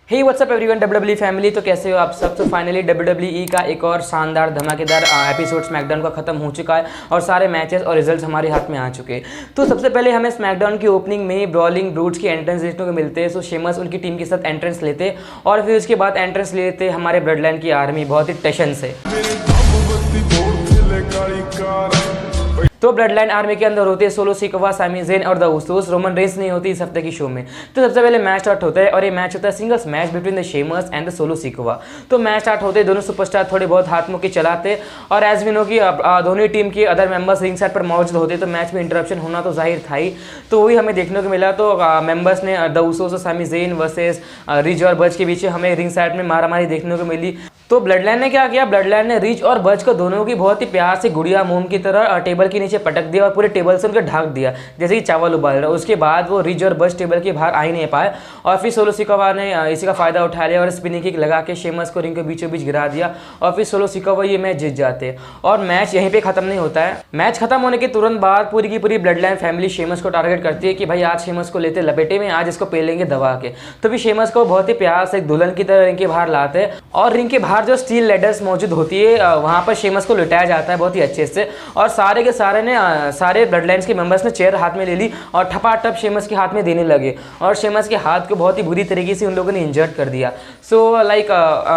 हे WhatsApp everyone WWE family. तो कैसे हो आप सब। तो फाइनली डब्ल्यूडब्ल्यूई का एक और शानदार धमाकेदार एपिसोड स्मैकडाउन का खत्म हो चुका है और सारे मैचेस और रिजल्ट्स हमारे हाथ में आ चुके हैं। तो सबसे पहले हमें स्मैकडाउन की ओपनिंग में ब्रॉलिंग ब्रूट्स की एंट्रेंस देखने को मिलते हैं। सो शेमस उनकी टीम के साथ एंट्रेंस लेते और फिर उसके बाद एंट्रेंस लेते हमारे ब्लड लाइन की आर्मी बहुत ही टेंशन से। तो ब्लड लाइन आर्मी के अंदर होते हैं सोलो सिकोवा, सामी ज़ेन और द उसोस। रोमन रेंस नहीं होती इस हफ्ते की शो में। तो सबसे पहले मैच स्टार्ट होता है और ये मैच होता है singles match between the Sheamus and the solo Sikoa. तो मैच स्टार्ट होते दोनों सुपरस्टार थोड़े बहुत हाथ मुक्की चलाते और एज वी नो कि दोनों टीम के अदर मेंबर्स रिंग साइड पर मौजूद होते तो मैच में इंटरप्शन होना तो जाहिर था ही। तो वही हमें देखने को मिला। तो मेंबर्स ने द उसोस और सामी ज़ेन वर्सेस रिच और बज के बीच हमें रिंग साइड में मारामारी देखने को मिली। तो ब्लड लाइन ने क्या किया, ब्लड लाइन ने रिच और बज को दोनों की बहुत ही प्यार से गुड़िया मोम की तरह टेबल के नीचे पटक दिया और पूरे टेबल से उनको ढक दिया जैसे कि चावल उबाल रहा। उसके बाद वो रिच और बज टेबल के बाहर आ ही नहीं पाए और फिर सोलो सिकोवा ने इसी का फायदा उठा लिया और स्पिनिंग किक लगा के शेमस को रिंग के बीचों बीच गिरा दिया और फिर सोलो सिकोवा ये मैच जीत जाते। और मैच यहीं पे खत्म नहीं होता है। मैच खत्म होने के तुरंत बाद पूरी की पूरी ब्लड लाइन फैमिली शेमस को टारगेट करती है कि भाई आज शेमस को लेते लपेटे में, आज इसको पेलेंगे दबा के। तो फिर शेमस को बहुत ही प्यार से एक दुल्हन की तरह रिंग के बाहर लाते हैं और रिंग के बाहर जो स्टील लेडर्स मौजूद होती है वहां पर शेमस को लुटाया जाता है बहुत ही अच्छे से। और सारे के सारे ने सारे ब्लड लाइन्स के मेंबर्स ने चेयर हाथ में ले ली और ठपाठप शेमस के हाथ में देने लगे और शेमस के हाथ को बहुत ही बुरी तरीके से उन लोगों ने इंजर्ड कर दिया। सो लाइक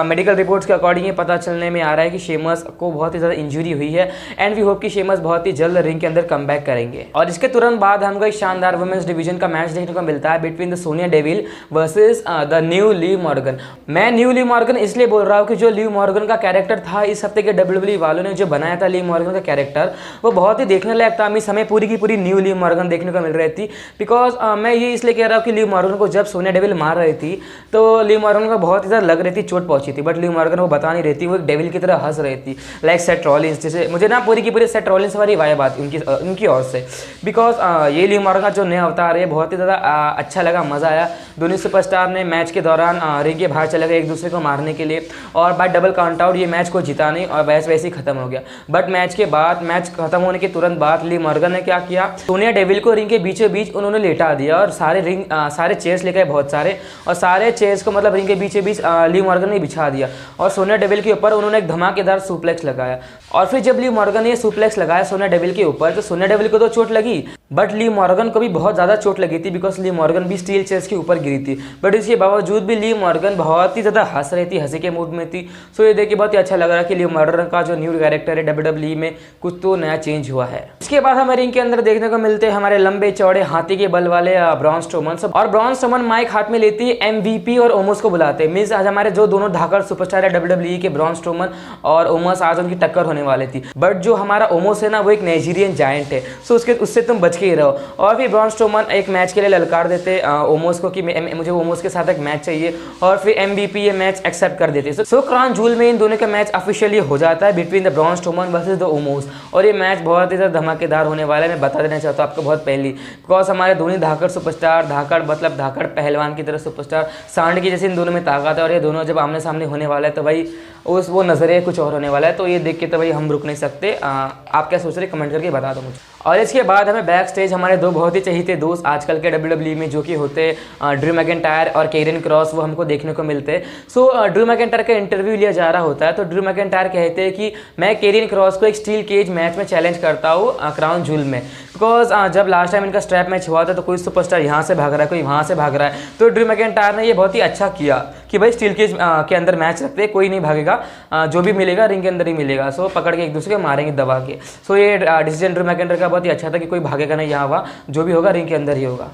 मेडिकल रिपोर्ट्स के अकॉर्डिंग ये पता चलने में आ रहा है कि शेमस को बहुत ही ज़्यादा इंजरी हुई है एंड वी होप कि शेमस बहुत ही जल्द रिंग के अंदर कम बैक करेंगे। और इसके तुरंत बाद हमको एक शानदार वुमेन्स डिवीजन का मैच देखने को मिलता है between the Sonia devil versus the new Liv Morgan. मैं न्यू लिव मॉर्गन इसलिए बोल रहा हूँ कि जो लिव मॉर्गन का कैरेक्टर था इस हफ्ते के डब्ल्यूडब्ल्यूई वालों ने जो बनाया था लिव मॉर्गन का कैरेक्टर, वो बहुत ही देखने लायक था। मिस हमें पूरी की पूरी न्यू लिव मॉर्गन देखने को मिल रही थी। बिकॉज मैं ये इसलिए कह रहा हूँ कि लिव मॉर्गन को जब सोनिया डेविल मार रही थी तो लिव मॉर्गन को बहुत ही ज़्यादा लग रही थी चोट पहुंची थी, बट लिव मॉर्गन वो बता नहीं रही थी, वो एक डेविल की तरह हंस रही थी लाइक सेथ रॉलिंस। जैसे मुझे ना पूरी की पूरी सेथ रॉलिंस वाली वाइब आती उनकी ओर से। बिकॉज ये लिव मॉर्गन का जो नया अवतार है बहुत ही ज़्यादा अच्छा लगा, मज़ा आया। दोनों सुपरस्टार ने मैच के दौरान रिंग के बाहर चले गए एक दूसरे को मारने के लिए और बाय डबल काउंट आउट ये मैच को जीता नहीं और वैसे ही खत्म हो गया। बट मैच के बाद, मैच खत्म होने के तुरंत बाद लिव मॉर्गन ने क्या किया, सोनिया डेविल को रिंग के बीचों बीच उन्होंने लेटा दिया और सारे चेयर्स लेकर बहुत सारे और सारे चेयर्स को मतलब रिंग के बीचों बीच लिव मॉर्गन ने बिछा दिया और सोनिया डेविल के ऊपर उन्होंने एक धमाकेदार सुप्लेक्स लगाया। और फिर जब लिव मॉर्गन ने सुप्लेक्स लगाया सोनिया डेविल के ऊपर तो सोनिया डेविल को तो चोट लगी बट लिव मॉर्गन को भी बहुत ज़्यादा चोट लगी थी बिकॉज लिव मॉर्गन भी स्टील चेयर्स के ऊपर गिरी थी। बट इसके बावजूद भी लिव मॉर्गन बहुत ही ज़्यादा हंस रही थी, हंसी के मूड में थी। सो ये देख के बहुत ही अच्छा लग रहा है कि लिव मॉर्गन का जो न्यू कैरेक्टर है डब्ल्यूडब्ल्यूई में कुछ तो नया चेंज हुआ है। इसके बाद हमें रिंग के अंदर देखने को मिलते हैं हमारे लंबे चौड़े हाथी के बल वाले ब्रॉन स्ट्रोमन। और ब्रॉन स्ट्रोमन माइक हाथ में लेती है एमवीपी और ओमोस को बुलाते हैं। मींस आज हमारे जो दोनों धाकड़ सुपरस्टार है डब्ल्यूडब्ल्यूई के ब्रॉन स्ट्रोमन और ओमोस, आज उनकी टक्कर होने वाली थी। बट जो हमारा ओमोस है ना वो एक नाइजीरियन जायंट है, सो उससे तुम बच के ही रहो। और फिर ब्रॉन स्ट्रोमन एक मैच के लिए ललकार देते ओमोस को कि मुझे ओमोस के साथ एक मैच चाहिए और फिर एमवीपी ये मैच एक्सेप्ट कर देते। सो क्राउन जूल में इन दोनों का मैच ऑफिशियली हो जाता है between the Braun Strowman versus the Omos और ये मैच बहुत ही ज़्यादा धमाकेदार होने वाला है। मैं बता देना चाहता हूँ आपको बहुत पहले, बिकॉज हमारे दोनों धाकड़ सुपरस्टार, धाकड़ मतलब धाकड़ पहलवान की तरह सुपरस्टार, सांड की जैसे इन दोनों में ताकत है और ये दोनों जब आमने सामने होने वाला है तो भाई वो नज़रिए कुछ और होने वाला है। तो ये देख के तो भाई हम रुक नहीं सकते। आप क्या सोच रहे कमेंट करके बता दो मुझे। और इसके बाद हमें बैक स्टेज हमारे दो बहुत ही चहीते दोस्त आजकल के डब्ल्यूडब्ल्यूई में जो कि होते ड्रू मैकिंटायर और केरियन क्रॉस, वो हमको देखने को मिलते हैं। सो ड्रू मैकिंटायर का इंटरव्यू लिया जा रहा होता है तो ड्रू मैकिंटायर कहते हैं कि मैं केरियन क्रॉस को एक स्टील केज मैच में चैलेंज करता हूँ क्राउन जूल में। बिकॉज जब लास्ट टाइम इनका स्ट्रैप मैच हुआ था तो कोई सुपरस्टार यहाँ से भाग रहा है, कोई वहाँ से भाग रहा है। तो ड्रू मैकिंटायर ने ये बहुत ही अच्छा किया कि भाई स्टील केज के अंदर मैच रखते, कोई नहीं भागेगा, जो भी मिलेगा रिंग के अंदर ही मिलेगा। सो पकड़ के एक दूसरे को मारेंगे दबा के। सो ये डिसीजन ड्रू मैकिंटायर का बहुत ही अच्छा था कि कोई भागेगा नहीं यहाँ वहाँ, जो भी होगा रिंग के अंदर ही होगा।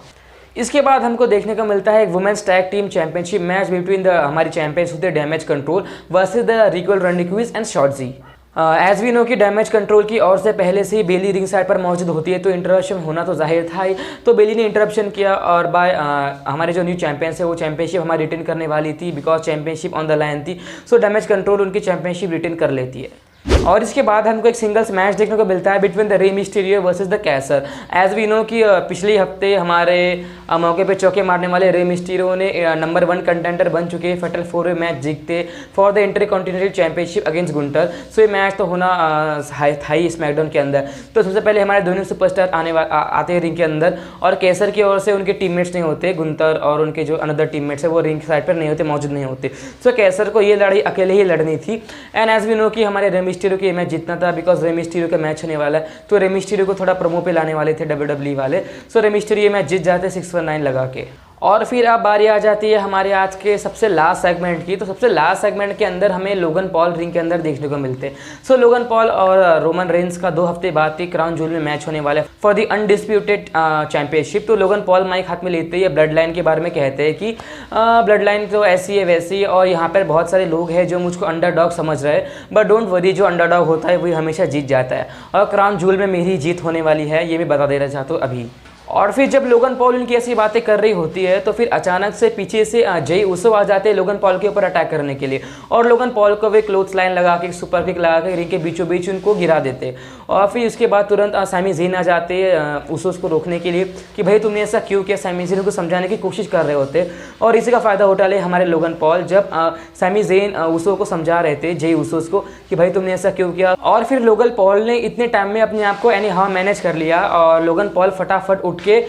इसके बाद हमको देखने को मिलता है एक women's tag team championship match between the हमारी चैंपियंस होते हैं damage control versus the Raquel Rodriguez and Shotzi. As we know कि डैमेज कंट्रोल की ओर से पहले से ही बेली रिंग साइड पर मौजूद होती है तो इंटरप्शन होना तो जाहिर था ही। तो बेली ने इंटरप्शन किया और बाय हमारे जो न्यू चैंपियंस है वो चैंपियनशिप हमारी रिटेन करने वाली थी because championship on the line थी। सो डैमेज कंट्रोल उनकी चैंपियनशिप रिटेन कर लेती है। और इसके बाद हमको एक सिंगल्स मैच देखने को मिलता है between the Rey Mysterio versus the Kaiser. As we know कि पिछले हफ्ते हमारे मौके पे चौके मारने वाले रे मिस्टीरियो ने नंबर 1 कंटेंडर बन चुके हैं फैटल 4 में मैच जीतते for the intercontinental championship against Gunther. So ये मैच तो होना था ही स्मैकडाउन के अंदर। तो सबसे पहले हमारे दोनों सुपरस्टार आते हैं रिंग के अंदर, और कैसर की ओर से उनके टीममेट्स नहीं होते, गुंतर और उनके जो अनदर टीममेट्स है वो रिंग साइड पर नहीं होते, मौजूद नहीं होते। सो कैसर को ये लड़ाई अकेले ही लड़नी थी। एंड एज वी नो कि हमारे रे मिस्टीरियो की मैच जीतना था, बिकॉज रे मिस्टीरियो का मैच होने वाला है, तो रे मिस्टीरियो को थोड़ा प्रोमो पे लाने वाले थे WWE वाले। सो रे मिस्टीरियो ये मैच जीत जाते 619 लगा के। और फिर अब बारी आ जाती है हमारे आज के सबसे लास्ट सेगमेंट की। तो सबसे लास्ट सेगमेंट के अंदर हमें लोगन पॉल रिंग के अंदर देखने को मिलते हैं। सो लोगन पॉल और रोमन रेंस का 2 हफ्ते बाद ही क्राउन जूल में मैच होने वाला है फॉर द अनडिस्प्यूटेड चैंपियनशिप। तो लोगन पॉल माइक हाथ में लेते ही ब्लड लाइन के बारे में कहते हैं कि ब्लड लाइन तो ऐसी है वैसी है, और यहाँ पर बहुत सारे लोग हैं जो मुझको अंडरडॉग समझ रहे हैं, बट डोंट वरी, जो अंडरडॉग होता है वही हमेशा जीत जाता है, और क्राउन जूल में मेरी जीत होने वाली है, ये मैं बता देना चाहता हूँ अभी। और फिर जब लोगन पॉल उनकी ऐसी बातें कर रही होती है तो फिर अचानक से पीछे से जय उसो आ जाते हैं लोगन पॉल के ऊपर अटैक करने के लिए, और लोगन पॉल को वे क्लोथ लाइन लगा के सुपर किक लगा के रिंग के बीचों बीच उनको गिरा देते। और फिर उसके बाद तुरंत सैमी ज़ेन आ जाते हैं उसोस को रोकने के लिए कि भाई तुमने ऐसा क्यों किया। सैमी ज़ेन को समझाने की कोशिश कर रहे होते, और इसी का फ़ायदा उठा ले हमारे लोगन पॉल जब सैमी ज़ेन उसो को समझा रहे थे, जय उसोस को, कि भाई तुमने ऐसा क्यों किया। और फिर लोगन पॉल ने इतने टाइम में अपने आप को एनी हाउ मैनेज कर लिया, और लोगन पॉल फटाफट उठ के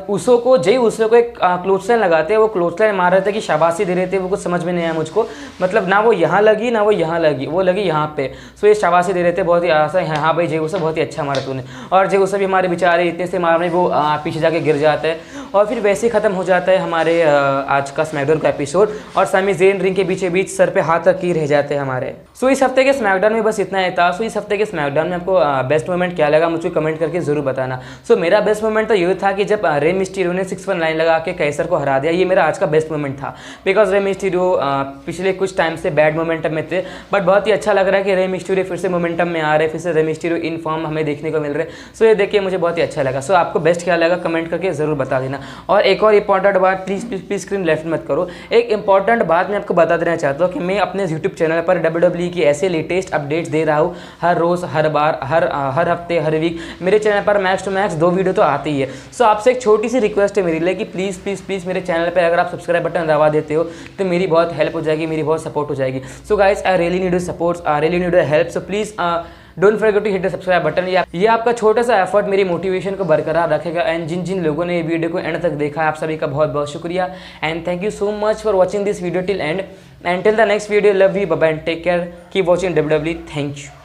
उसो को जय उसो को एक क्लोथ लाइन लगाते हैं, वो क्लोथ लाइन मार रहे थे कि शाबाशी दे रहे थे, वो कुछ समझ में नहीं आया मुझको, मतलब ना वो यहाँ लगी ना वो यहाँ लगी, वो लगी यहाँ पे। सो ये शाबाशी दे रहे थे बहुत ही आशा है, हाँ भाई जय उसो बहुत ही अच्छा मारा तूने। और जय उसो भी हमारे बेचारे इतने से मारने वो पीछे जाके गिर जाता है, और फिर वैसे ही खत्म हो जाता है हमारे आज का स्मैकडाउन का एपिसोड, और सैमी ज़ेन रिंग के बीचे बीच सर पे हाथ रख के रह जाते हैं हमारे। सो इस हफ्ते के स्मैकडाउन में बस इतना ही था। सो इस हफ्ते के स्मैकडाउन में आपको बेस्ट मोमेंट क्या लगा मुझको कमेंट करके जरूर बताना। सो मेरा बेस्ट मोमेंट तो ये था कि जब रे मिस्टीरियो ने 619 लगा के कैसर को हरा दिया, ये मेरा आज का बेस्ट मोमेंट था, बिकॉज रे मिस्टीरियो पिछले कुछ टाइम से बैड मोमेंटम में थे, बट बहुत ही अच्छा लग रहा है कि रे मिस्टीरियो फिर से मोमेंटम में आ रहे, फिर से रे मिस्टीरियो इन फॉर्म हमें देखने को मिल रहे। सो ये देख के मुझे बहुत ही अच्छा लगा। सो आपको बेस्ट क्या लगा कमेंट करके जरूर बता देना। और एक और इंपॉर्टेंट बात, प्लीज स्क्रीन लेफ्ट मत करो, एक इंपॉर्टेंट बात मैं आपको बता देना चाहता हूँ कि मैं अपने यूट्यूब चैनल पर WWE की ऐसे लेटेस्ट अपडेट्स दे रहा हूँ हर रोज़, हर बार, हर हफ्ते, हर वीक। मेरे चैनल पर मैक्स टू मैक्स 2 वीडियो तो आती ही है। सो आपसे एक छोटी सी रिक्वेस्ट है मेरे लिए कि प्लीज़ मेरे चैनल पे अगर आप सब्सक्राइब बटन दबा देते हो तो मेरी बहुत हेल्प हो जाएगी, मेरी बहुत सपोर्ट हो जाएगी। So guys I really need your support, I really need your help. So please don't forget to hit the subscribe button. ये आपका छोटा सा एफर्ट मेरी मोटिवेशन को बरकरार रखेगा। एंड जिन लोगों ने ये वीडियो को एंड तक देखा है, आप सभी का बहुत बहुत शुक्रिया। And thank you so much for watching this video till end till the next video. Love you, bye bye and take care, keep watching WWE। Thank you.